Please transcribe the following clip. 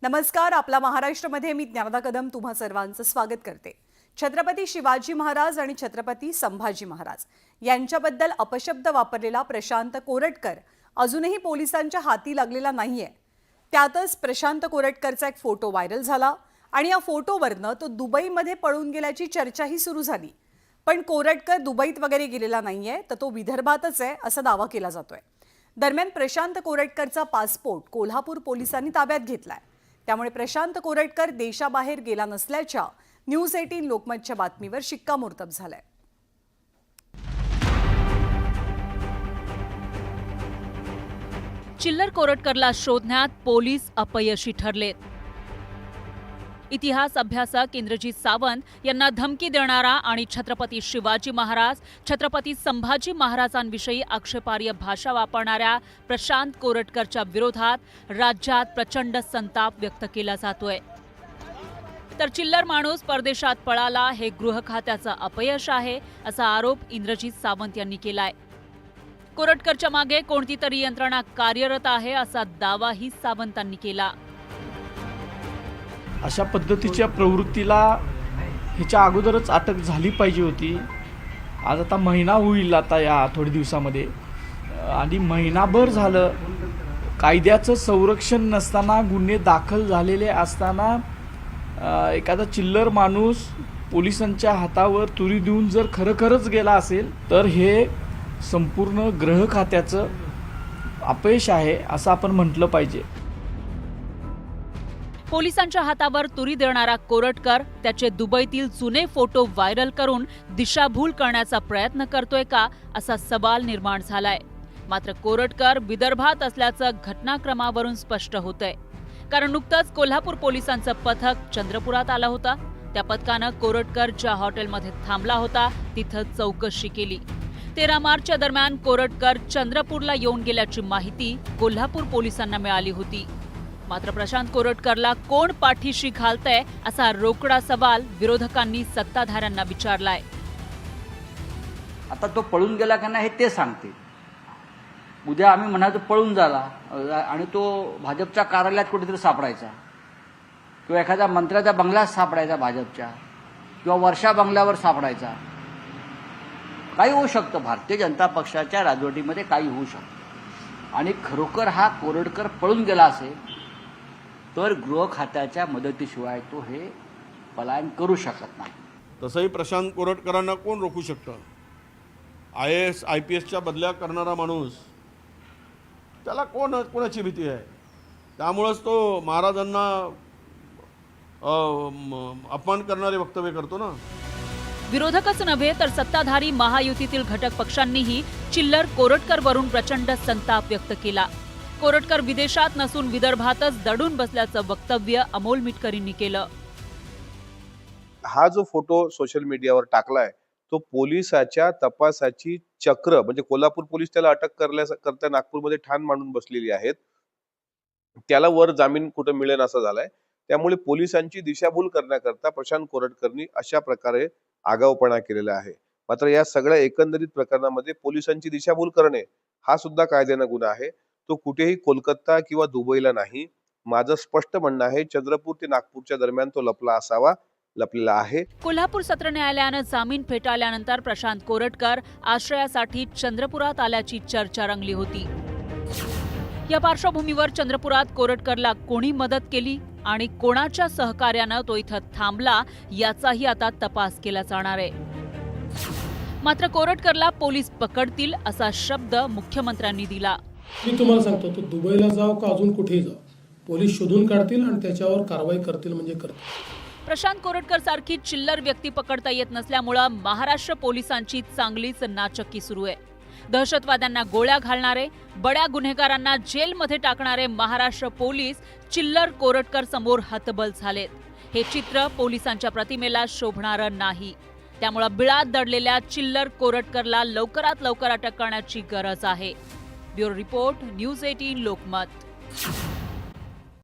नमस्कार. आपला महाराष्ट्रामध्ये मी ज्ञानदा कदम तुम्हा सर्वांचं स्वागत करते. छत्रपती शिवाजी महाराज आणि छत्रपती संभाजी महाराज यांच्याबद्दल अपशब्द वापरलेला प्रशांत कोरटकर अजूनही पोलिसांच्या हाती लागलेला नाहीये. त्यातच प्रशांत कोरटकरचा एक फोटो व्हायरल झाला आणि या फोटोवरनं तो दुबईमध्ये पळून गेल्याची चर्चाही सुरू झाली. पण कोरटकर दुबईत वगैरे गेलेला नाहीये, तर तो विदर्भातच आहे असा दावा केला जातोय. दरम्यान प्रशांत कोरटकरचा पासपोर्ट कोल्हापूर पोलिसांनी ताब्यात घेतलाय. त्यामुळे प्रशांत कोरटकर देशाबाहेर गेला नसल्याच्या न्यूज 18 लोकमतच्या बातमीवर शिक्कामोर्तब झालंय. चिल्लर कोरटकरला शोधण्यात पोलीस अपयशी ठरलेत. इतिहास अभ्यासक इंद्रजीत सावंत यांना धमकी देणारा आणि छत्रपती शिवाजी महाराज, छत्रपती संभाजी महाराजांविषयी आक्षेपार्ह भाषा वापरणाऱ्या प्रशांत कोरटकरच्या विरोधात राज्यात प्रचंड संताप व्यक्त केला जातोय. तर चिल्लर माणूस परदेशात पळाला हे गृह खात्याचं अपयश आहे असा आरोप इंद्रजीत सावंत यांनी केलाय. कोरटकरच्या मागे कोणती तरी यंत्रणा कार्यरत आहे असा दावाही सावंतांनी केला. अशा पद्धतीच्या प्रवृत्तीला ह्याच्या अगोदरच अटक झाली पाहिजे होती. आज आता महिना होईल आता या थोड्या दिवसामध्ये, आणि महिनाभर झालं कायद्याचं संरक्षण नसताना, गुन्हे दाखल झालेले असताना एखादा चिल्लर माणूस पोलिसांच्या हातावर तुरी देऊन जर खरंच गेला असेल तर हे संपूर्ण गृह खात्याचं अपयश आहे असं आपण म्हटलं पाहिजे. पोलिसांच्या हातावर तुरी देणारा कोरटकर त्याचे दुबईतील जुने फोटो व्हायरल करून दिशाभूल करण्याचा प्रयत्न करतोय का असा सवाल निर्माण झालाय. मात्र कोरटकर विदर्भात असल्याचं घटनाक्रमावरून स्पष्ट होतंय. कारण नुकतंच कोल्हापूर पोलिसांचं पथक चंद्रपुरात आलं होतं. त्या पथकानं कोरटकर ज्या हॉटेलमध्ये थांबला होता तिथं चौकशी केली. 13 मार्चच्या दरम्यान कोरटकर चंद्रपूरला येऊन गेल्याची माहिती कोल्हापूर पोलिसांना मिळाली होती. मात्र प्रशांत कोरटकरला कोण पाठीशी घालतंय असा रोकडा सवाल विरोधकांनी सत्ताधाऱ्यांना विचारलाय. आता तो पळून गेला का नाही ते सांगते. उद्या आम्ही म्हणायचो पळून झाला आणि तो भाजपच्या कार्यालयात कुठेतरी सापडायचा, किंवा एखाद्या मंत्र्याच्या बंगल्यात सापडायचा भाजपच्या, किंवा वर्षा बंगल्यावर सापडायचा. काही होऊ शकतं. भारतीय जनता पक्षाच्या राजवटीमध्ये काही होऊ शकतं. आणि खरोखर हा कोरटकर पळून गेला असेल तर गृह खात्याच्या मदतीशिवाय तो हे पलायन करू शकत नाही. तसंही प्रशांत कोरटकरांना कोण रोखू शकतं? IAS IPSच्या बदल्या करणारा माणूस, त्याला कोणाची भीती आहे? त्यामुळंच तो महाराजांना अपमान करणारे वक्तव्य करतो ना. विरोधकच नव्हे तर सत्ताधारी महायुतीतील घटक पक्षांनीही चिल्लर कोरटकरवरून प्रचंड संताप व्यक्त केला. कोरटकर विदेशात नसून विदर्भातच दडून बसल्याचं वक्तव्य अमोल मिटकरींनी केलं. हा जो फोटो सोशल मीडियावर टाकलाय तो पोलिसाच्या तपासाची चक्र, म्हणजे कोल्हापूर पोलीस त्याला अटक करता नागपूरमध्ये ठाण मांडून बसलेली आहेत. त्याला वर जामीन कुठं मिळेल असं झालाय. त्यामुळे पोलिसांची दिशाभूल करण्याकरता प्रशांत कोरटकरनी अशा प्रकारे आगाऊपणा केलेला आहे. मात्र या सगळ्या एकंदरीत प्रकरणामध्ये पोलिसांची दिशाभूल करणे हा सुद्धा कायद्यानं गुन्हा आहे. तो कुठेही कोलकाता किंवा दुबईला नाही. माझं स्पष्ट म्हणणं आहे, चंद्रपूर ते नागपूरच्या दरम्यान तो लपलेला आहे. कोल्हापूर सत्र न्यायालयानं जामीन फेटाळल्यानंतर प्रशांत कोरटकर आश्रयासाठी चंद्रपुरात आल्याची चर्चा रंगली होती. या पार्श्वभूमीवर चंद्रपुरात कोरटकरला कोणी मदत केली आणि कोणाच्या सहकार्यानं तो इथं थांबला याचाही आता तपास केला जाणार आहे. मात्र कोरटकरला पोलीस पकडतील असा शब्द मुख्यमंत्र्यांनी दिला. मी तुम्हाला सांगतो, तो दुबईला जाव का अजून कुठेही जाव, पोलीस शोधून काढतील आणि त्याच्यावर कारवाई करतील म्हणजे करतील. प्रशांत कोरटकर सारखी चिल्लर व्यक्ती पकडता येत नसल्यामुळे महाराष्ट्र पोलिसांची चांगलीच नाचक्की सुरू आहे. दहशतवाद्यांना गोळ्या घालणारे, बड्या गुन्हेगारांना जेलमध्ये टाकणारे महाराष्ट्र पोलीस चिल्लर कोरटकर समोर हतबल झालेत. हे चित्र पोलिसांच्या प्रतिमेला शोभणारं नाही. त्यामुळे बिळात दडलेल्या चिल्लर कोरटकरला लवकरात लवकर अटक करण्याची गरज आहे. Bureau report, news 18 Lokmat.